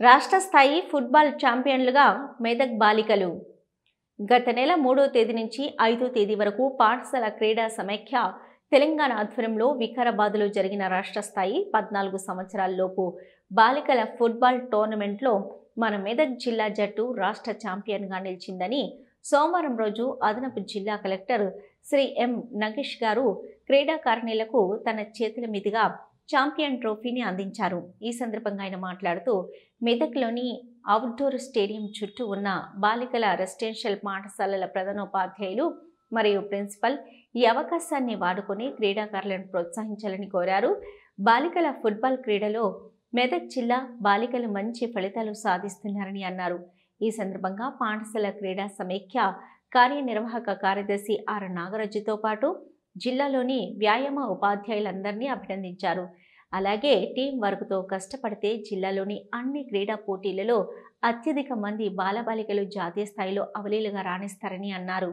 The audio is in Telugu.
రాష్ట్ర స్థాయి ఫుట్బాల్ ఛాంపియన్లుగా మెదక్ బాలికలు. గత నెల 3వ తేదీ నుంచి 5వ తేదీ వరకు పాఠశాల క్రీడా సమైక్య తెలంగాణ ఆధ్వర్యంలో వికారాబాద్లో జరిగిన రాష్ట్ర స్థాయి 14 సంవత్సరాలలోపు బాలికల ఫుట్బాల్ టోర్నమెంట్లో మన మెదక్ జిల్లా జట్టు రాష్ట్ర ఛాంపియన్గా నిలిచిందని సోమవారం రోజు అదనపు జిల్లా కలెక్టర్ శ్రీ ఎం నగేష్ గారు క్రీడాకారిణులకు తన చేతుల మీదుగా ఛాంపియన్ ట్రోఫీని అందించారు. ఈ సందర్భంగా ఆయన మాట్లాడుతూ మెదక్లోని అవుట్డోర్ స్టేడియం చుట్టూ ఉన్న బాలికల రెసిడెన్షియల్ పాఠశాలల ప్రధానోపాధ్యాయులు మరియు ప్రిన్సిపల్ ఈ అవకాశాన్ని వాడుకొని క్రీడాకారులను ప్రోత్సహించాలని కోరారు. బాలికల ఫుట్బాల్ క్రీడలో మెదక్ జిల్లా బాలికలు మంచి ఫలితాలు సాధిస్తున్నారని అన్నారు. ఈ సందర్భంగా పాఠశాల క్రీడా సమైక్య కార్యనిర్వాహక కార్యదర్శి ఆర్ నాగరాజుతో పాటు జిల్లాలోని వ్యాయామ ఉపాధ్యాయులందరినీ అభినందించారు. అలాగే టీం వర్క్తో కష్టపడితే జిల్లాలోని అన్ని క్రీడా పోటీలలో అత్యధిక మంది బాలబాలికలు జాతీయ స్థాయిలో అవలీలుగా రాణిస్తారని అన్నారు.